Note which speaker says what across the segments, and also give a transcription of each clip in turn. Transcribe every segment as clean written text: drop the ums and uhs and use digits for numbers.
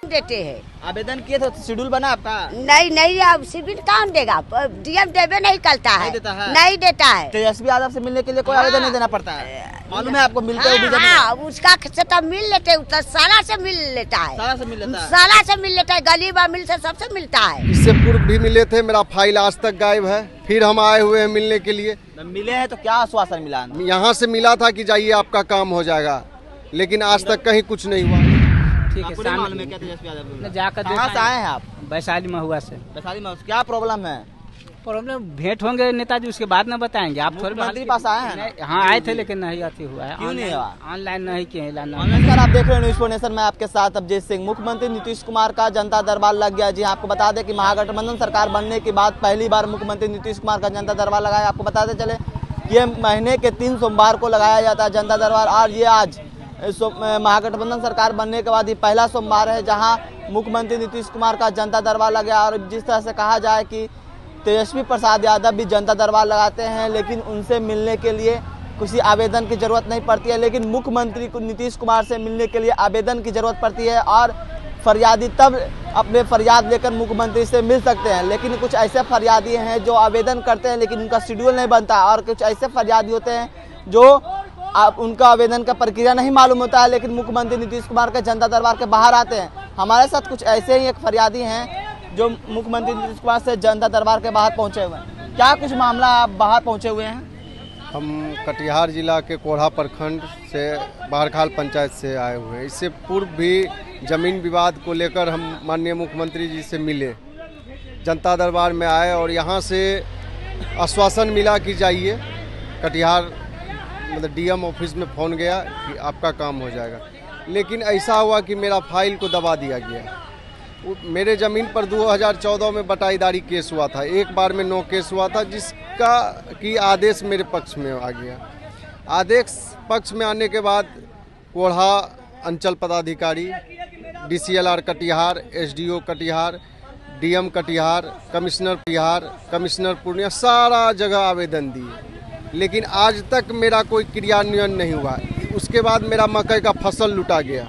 Speaker 1: देते हैं।
Speaker 2: आवेदन किए थे, शेड्यूल बना आपका?
Speaker 1: नहीं, अब शिविर कौन देगा? डीएम देवे नहीं करता है, नहीं देता है।
Speaker 2: तेजस्वी यादव से मिलने के लिए कोई आवेदन नहीं देना पड़ता है? मालूम है आपको? मिलते हो
Speaker 1: उसका से तो मिल लेते, सारा से मिल लेता है, सारा से मिल लेता है, गरीब अमीर से सबसे मिलता है।
Speaker 3: इससे पूर्व भी मिले थे, मेरा फाइल आज तक गायब है। फिर हम आए हुए हैं मिलने के लिए।
Speaker 2: मिले हैं तो क्या आश्वासन मिला?
Speaker 3: यहाँ से मिला था कि जाइए आपका काम हो जाएगा, लेकिन आज तक कहीं कुछ नहीं हुआ।
Speaker 2: ठीक है, मालूम है क्या तेजस्वी यादव? कहाँ से आए हैं आप?
Speaker 4: वैशाली महुआ से।
Speaker 2: वैशाली महुआ, क्या प्रॉब्लम है?
Speaker 4: प्रॉब्लम भेंट होंगे नेताजी, उसके बाद न बताएंगे। आप थोड़ी
Speaker 2: मंत्री पास आए हैं?
Speaker 4: हाँ आए थे, लेकिन नहीं आती हुआ है।
Speaker 2: क्यों नहीं हुआ?
Speaker 4: ऑनलाइन नहीं किए।
Speaker 2: नमस्कार, आप देख रहे हैं न्यूज़ फॉर नेशन में आपके साथ अभिजीत सिंह। मुख्यमंत्री नीतीश कुमार का जनता दरबार लग गया। जी आपको बता दें कि महागठबंधन सरकार बनने के बाद पहली बार मुख्यमंत्री नीतीश कुमार का जनता दरबार लगाया। आपको बताते चले ये महीने के 3 सोमवार को लगाया जाता है जनता दरबार, और ये आज महागठबंधन सरकार बनने के बाद ये पहला सोमवार है जहां मुख्यमंत्री नीतीश कुमार का जनता दरबार लगा। और जिस तरह से कहा जाए कि तेजस्वी प्रसाद यादव भी जनता दरबार लगाते हैं, लेकिन उनसे मिलने के लिए किसी आवेदन की ज़रूरत नहीं पड़ती है, लेकिन मुख्यमंत्री को नीतीश कुमार से मिलने के लिए आवेदन की ज़रूरत पड़ती है। और फरियादी तब अपने फरियाद लेकर मुख्यमंत्री से मिल सकते हैं, लेकिन कुछ ऐसे फरियादी हैं जो आवेदन करते हैं लेकिन उनका शेड्यूल नहीं बनता, और कुछ ऐसे फरियादी होते हैं जो उनका आवेदन का प्रक्रिया नहीं मालूम होता है, लेकिन मुख्यमंत्री नीतीश कुमार के जनता दरबार के बाहर आते हैं। हमारे साथ कुछ ऐसे ही एक फरियादी हैं जो मुख्यमंत्री नीतीश कुमार से जनता दरबार के बाहर पहुंचे हुए हैं। क्या कुछ मामला आप बाहर पहुंचे हुए हैं?
Speaker 3: हम कटिहार जिला के कोढ़ा प्रखंड से बाहरखाल पंचायत से आए हुए हैं। इससे पूर्व भी जमीन विवाद को लेकर हम माननीय मुख्यमंत्री जी से मिले, जनता दरबार में आए और यहाँ से आश्वासन मिला कि जाइए कटिहार, मतलब डीएम ऑफिस में फ़ोन गया कि आपका काम हो जाएगा। लेकिन ऐसा हुआ कि मेरा फाइल को दबा दिया गया। मेरे ज़मीन पर 2014 में बटाईदारी केस हुआ था, एक बार में 9 केस हुआ था, जिसका कि आदेश मेरे पक्ष में आ गया। आदेश पक्ष में आने के बाद कोढ़ा अंचल पदाधिकारी, DCLR Katihar, SDO Katihar, DM Katihar, commissioner Katihar, commissioner Purnia, सारा जगह आवेदन दिए, लेकिन आज तक मेरा कोई क्रियान्वयन नहीं हुआ। उसके बाद मेरा मकई का फसल लुटा गया,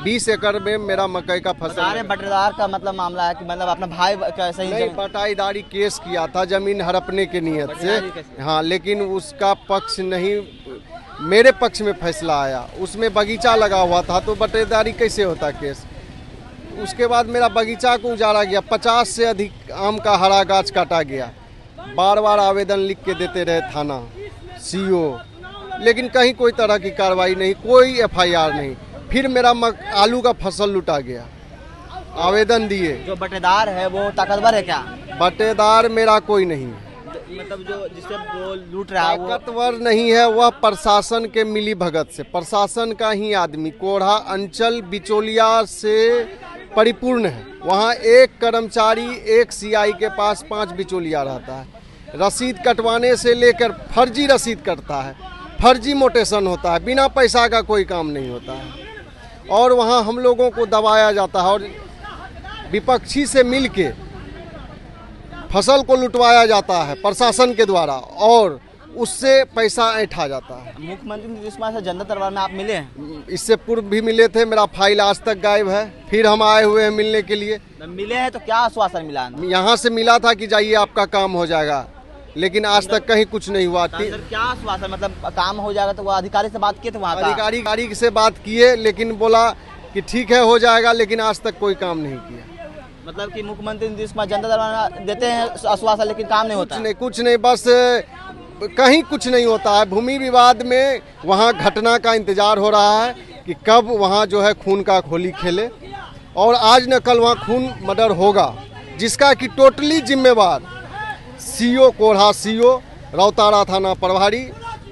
Speaker 3: 20 एकड़ में मेरा मकई का फसल।
Speaker 2: बटेदार का मतलब मामला है कि मतलब अपना भाई कैसे ही
Speaker 3: नहीं, बटाईदारी केस किया था जमीन हड़पने के नियत से। हाँ, लेकिन उसका पक्ष नहीं, मेरे पक्ष में फैसला आया। उसमें बगीचा लगा हुआ था, तो बटेदारी कैसे होता केस। उसके बाद मेरा बगीचा को उजाड़ा गया, 50 से अधिक आम का हरा गाछ काटा गया। बार बार आवेदन लिख के देते रहे थाना, CO, लेकिन कहीं कोई तरह की कार्रवाई नहीं, कोई FIR नहीं। फिर मेरा आलू का फसल लुटा गया, आवेदन दिए।
Speaker 2: जो बटेदार है वो ताकतवर है क्या?
Speaker 3: बटेदार मेरा कोई नहीं,
Speaker 2: मतलब जो जिससे वो लूट रहा है
Speaker 3: ताकतवर नहीं है, वह प्रशासन के मिली भगत से, प्रशासन का ही आदमी। कोढ़ा अंचल बिचौलिया से परिपूर्ण है। वहाँ एक कर्मचारी, एक CI के पास 5 बिचौलिया रहता है। रसीद कटवाने से लेकर फर्जी रसीद कटता है, फर्जी मोटेशन होता है, बिना पैसा का कोई काम नहीं होता है। और वहाँ हम लोगों को दबाया जाता है और विपक्षी से मिलके फसल को लुटवाया जाता है प्रशासन के द्वारा, और उससे पैसा ऐंठा जाता है।
Speaker 2: मुख्यमंत्री नीतीश कुमार से जनता दरबार में आप मिले हैं?
Speaker 3: इससे पूर्व भी मिले थे, मेरा फाइल आज तक गायब है। फिर हम आए हुए हैं मिलने के लिए।
Speaker 2: मिले हैं तो क्या आश्वासन मिला?
Speaker 3: यहाँ से मिला था कि जाइए आपका काम हो जाएगा, लेकिन आज तक कहीं कुछ नहीं हुआ।
Speaker 2: क्या आश्वासन, मतलब काम हो जाएगा? तो वो अधिकारी से बात किए थे? वहाँ
Speaker 3: अधिकारी से बात किए, लेकिन बोला कि ठीक है हो जाएगा, लेकिन आज तक कोई काम नहीं किया।
Speaker 2: मतलब कि मुख्यमंत्री नीतीश कुमार जनता दरबार देते हैं आश्वासन, लेकिन काम नहीं होता?
Speaker 3: कुछ नहीं, बस कहीं कुछ नहीं होता है। भूमि विवाद में वहाँ घटना का इंतजार हो रहा है कि कब वहाँ जो है खून का होली खेले, और आज न कल वहाँ खून मर्डर होगा, जिसका कि टोटली जिम्मेवार CO कोढ़ा, CO रौतारा थाना प्रभारी,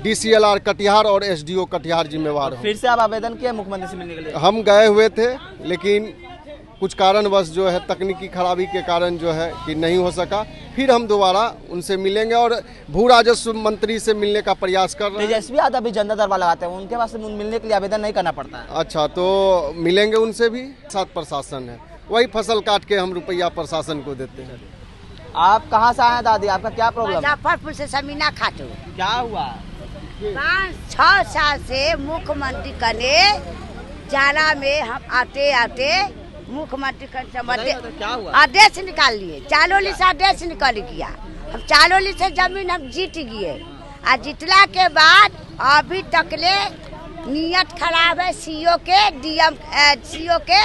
Speaker 3: DCLR कटिहार और SDO कटिहार जिम्मेवार हो।
Speaker 2: फिर से आप आवेदन किए मुख्यमंत्री से मिलने के लिए?
Speaker 3: हम गए हुए थे, लेकिन कुछ कारणवश जो है तकनीकी खराबी के कारण जो है कि नहीं हो सका। फिर हम दोबारा उनसे मिलेंगे और भू राजस्व मंत्री से मिलने का प्रयास कर रहे हैं।
Speaker 2: तेजस्वी यादव भी जनता दरबार लगाते हैं, उनके पास मिलने के लिए आवेदन नहीं करना पड़ता है?
Speaker 3: अच्छा, तो मिलेंगे उनसे भी। साथ प्रशासन है, वही फसल काट के हम रुपया प्रशासन को देते हैं।
Speaker 2: आप कहाँ से आए दादी, आपका क्या प्रॉब्लम?
Speaker 1: मुजफ्फरपुर से समीना खातून।
Speaker 2: क्या हुआ?
Speaker 1: 5-6 साल से मुख्यमंत्री कने जाना में हम आते आते मुख्यमंत्री का
Speaker 2: क्या हुआ?
Speaker 1: आदेश निकाल लिए, चालोली से आदेश निकल गया। हम चालोली से जमीन हम जीत गए, और जीतला के बाद अभी तकले नियत खराब है सीओ के, डीएम सीओ के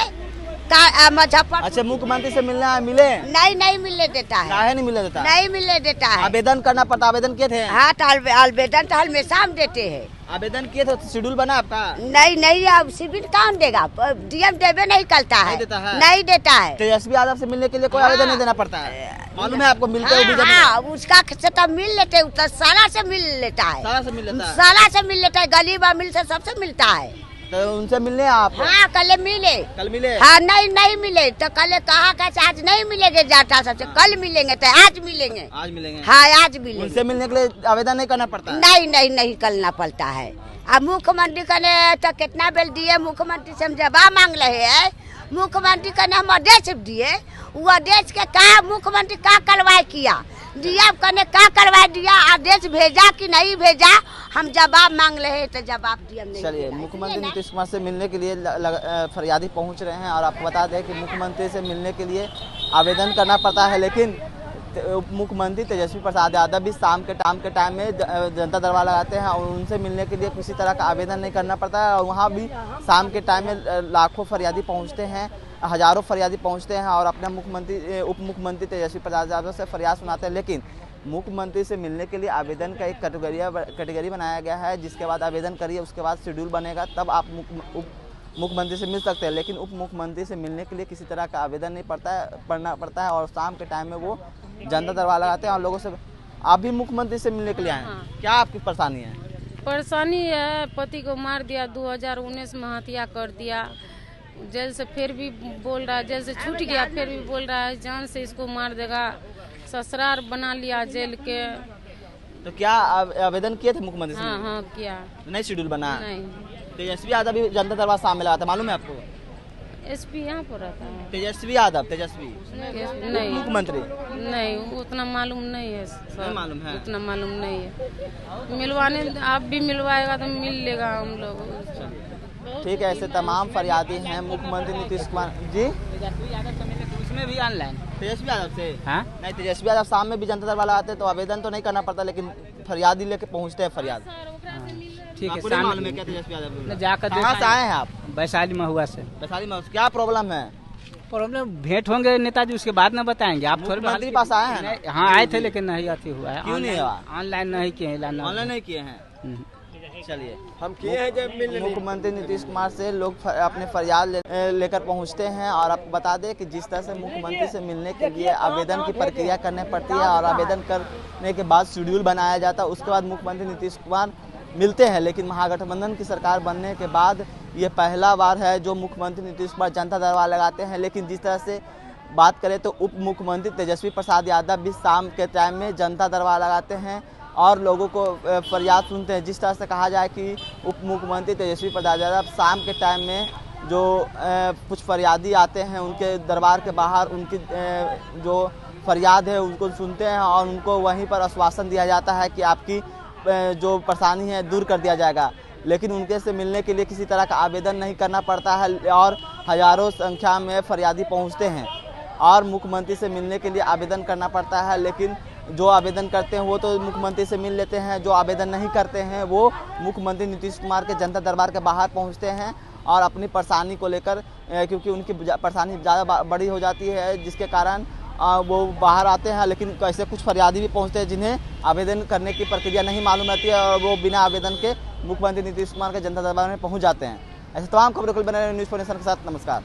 Speaker 1: मुजफ्फरपुर।
Speaker 2: अच्छा, मुख्यमंत्री से मिलना है, मिले?
Speaker 1: नहीं मिलने देता है।
Speaker 2: काहे नहीं मिलने देता?
Speaker 1: नहीं मिलने देता है।
Speaker 2: आवेदन करना पड़ता, आवेदन किए थे?
Speaker 1: हाँ, तो आवेदन तो हमेशा हम देते हैं।
Speaker 2: आवेदन किए थे, शेड्यूल बना आपका?
Speaker 1: नहीं, अब सिविल कौन देगा? डीएम देवे नहीं करता है, नहीं देता है।
Speaker 2: तेजस्वी यादव से मिलने के लिए कोई आवेदन नहीं देना पड़ता है, मालूम है आपको? मिलते
Speaker 1: हाँ, उसका से तो मिल लेते, सारा से मिल लेता है, सारा से मिल लेता है, गरीब अमीर से सबसे मिलता है।
Speaker 2: तो उनसे मिलने आप?
Speaker 1: हाँ, कल मिले।
Speaker 2: कल मिले?
Speaker 1: हाँ, नहीं मिले तो कल कहा कैसे आज नहीं मिलेंगे जाटा सबसे, कल मिलेंगे तो आज मिलेंगे।
Speaker 2: आज मिलेंगे?
Speaker 1: हाँ, आज मिलेंगे।
Speaker 2: उनसे मिलने के लिए आवेदन नहीं करना पड़ता?
Speaker 1: नहीं करना पड़ता है। अब मुख्यमंत्री का ने तो कितना बेल दिए, मुख्यमंत्री से हम जवाब मांग रहे हैं। मुख्यमंत्री का ने हम आदेश दिए, वो आदेश के का मुख्यमंत्री का कार्रवाई किया, डीएम का ने का कार्रवाई दिया, आदेश भेजा कि नहीं भेजा, हम जवाब मांग रहे हैं तो जवाब डीएम नहीं।
Speaker 2: चलिए, मुख्यमंत्री नीतीश कुमार से मिलने के लिए फरियादी पहुंच रहे हैं, और आपको बता दें कि मुख्यमंत्री से मिलने के लिए आवेदन करना पड़ता है, लेकिन उप मुख्यमंत्री तेजस्वी प्रसाद यादव भी शाम के टाइम में जनता दरबार लगाते हैं, और उनसे मिलने के लिए किसी तरह का आवेदन नहीं करना पड़ता है। और वहाँ भी शाम के टाइम में लाखों फरियादी पहुँचते हैं, हजारों फरियादी पहुँचते हैं, और अपने उप मुख्यमंत्री तेजस्वी प्रसाद यादव से फरियाद सुनाते हैं। लेकिन मुख्यमंत्री से मिलने के लिए आवेदन का एक कैटेगरी बनाया गया है, जिसके बाद आवेदन करिए, उसके बाद शेड्यूल बनेगा, तब आप मुख्यमंत्री से मिल सकते हैं। लेकिन उप मुख्यमंत्री से मिलने के लिए किसी तरह का आवेदन नहीं पड़ना पड़ता है, और शाम के टाइम में वो जनता दरबार लगाते हैं और लोगों से। आप भी मुख्यमंत्री से मिलने के लिए आए हैं? हाँ। क्या आपकी परेशानी है?
Speaker 5: परेशानी है, पति को मार दिया, 2019 में हत्या कर दिया, जेल से फिर भी बोल रहा है, जेल से छूट गया फिर भी बोल रहा है जान से इसको मार देगा, ससुराल बना लिया जेल के।
Speaker 2: तो क्या आवेदन किए थे मुख्यमंत्री से?
Speaker 5: हाँ किया।
Speaker 2: नहीं शेड्यूल बना?
Speaker 5: नहीं।
Speaker 2: तेजस्वी यादव भी जनता दरबार शाम में लगाता, मालूम है आपको?
Speaker 5: एसपी यहाँ पर रहता है।
Speaker 2: तेजस्वी यादव? तेजस्वी
Speaker 5: नहीं,
Speaker 2: मुख्यमंत्री
Speaker 5: नहीं, उतना मालूम नहीं है सर।
Speaker 2: मालूम है?
Speaker 5: उतना मालूम नहीं है, मिलवाने आप भी मिलवाएगा तो मिल लेगा हम लोग।
Speaker 2: ठीक है, ऐसे तमाम फरियादी हैं मुख्यमंत्री नीतीश कुमार जी।
Speaker 4: उसमें भी ऑनलाइन
Speaker 2: तेजस्वी यादव से?
Speaker 4: हाँ,
Speaker 2: नहीं, तेजस्वी यादव शाम में भी जनता दरबार लगाते तो आवेदन तो नहीं करना पड़ता, लेकिन फरियादी लेके पहुँचते हैं फरियाद।
Speaker 4: ठीक है।
Speaker 2: आपको मालूम है क्या तेजस्वी यादव?
Speaker 4: जाकर
Speaker 2: कहाँ से आए हैं आप?
Speaker 4: वैशाली महुआ से।
Speaker 2: वैशाली में क्या प्रॉब्लम है?
Speaker 4: प्रॉब्लम भेंट होंगे नेताजी, उसके बाद ना बताएंगे आप। थोड़े
Speaker 2: मुख्यमंत्री पास आए हैं ना?
Speaker 4: हाँ, आए थे, लेकिन नहीं अति हुआ है।
Speaker 2: क्यों नहीं हुआ?
Speaker 4: ऑनलाइन नहीं किए हैं।
Speaker 2: ऑनलाइन नहीं किए हैं? चलिए, हम किए हैं जब मुख्यमंत्री नीतीश कुमार से लोग अपने फरियाद लेकर पहुंचते हैं, और आपको बता दें कि जिस तरह से मुख्यमंत्री से मिलने के लिए आवेदन की प्रक्रिया करनी पड़ती है, और आवेदन करने के बाद शेड्यूल बनाया जाता है, उसके बाद मुख्यमंत्री नीतीश कुमार मिलते हैं। लेकिन महागठबंधन की सरकार बनने के बाद ये पहला बार है जो मुख्यमंत्री नीतीश कुमार जनता दरबार लगाते हैं। लेकिन जिस तरह से बात करें तो उप मुख्यमंत्री तेजस्वी प्रसाद यादव भी शाम के टाइम में जनता दरबार लगाते हैं और लोगों को फरियाद सुनते हैं। जिस तरह से कहा जाए कि उप मुख्यमंत्री तेजस्वी प्रसाद यादव शाम के टाइम में जो कुछ फरियादी आते हैं उनके दरबार के बाहर उनकी जो फरियाद है उनको सुनते हैं, और उनको वहीं पर आश्वासन दिया जाता है कि आपकी जो परेशानी है दूर कर दिया जाएगा। लेकिन उनके से मिलने के लिए किसी तरह का आवेदन नहीं करना पड़ता है, और हजारों संख्या में फरियादी पहुंचते हैं और मुख्यमंत्री से मिलने के लिए आवेदन करना पड़ता है। लेकिन जो आवेदन करते हैं वो तो मुख्यमंत्री से मिल लेते हैं, जो आवेदन नहीं करते हैं वो मुख्यमंत्री नीतीश कुमार के जनता दरबार के बाहर पहुंचते हैं और अपनी परेशानी को लेकर, क्योंकि उनकी परेशानी ज़्यादा बड़ी हो जाती है जिसके कारण वो बाहर आते हैं। लेकिन ऐसे कुछ फरियादी भी पहुंचते हैं जिन्हें आवेदन करने की प्रक्रिया नहीं मालूम रहती है, और वो बिना आवेदन के मुख्यमंत्री नीतीश कुमार के जनता दरबार में पहुंच जाते हैं। ऐसे तमाम खबरों को बने रहे न्यूज़ 4 नेशन के साथ। नमस्कार।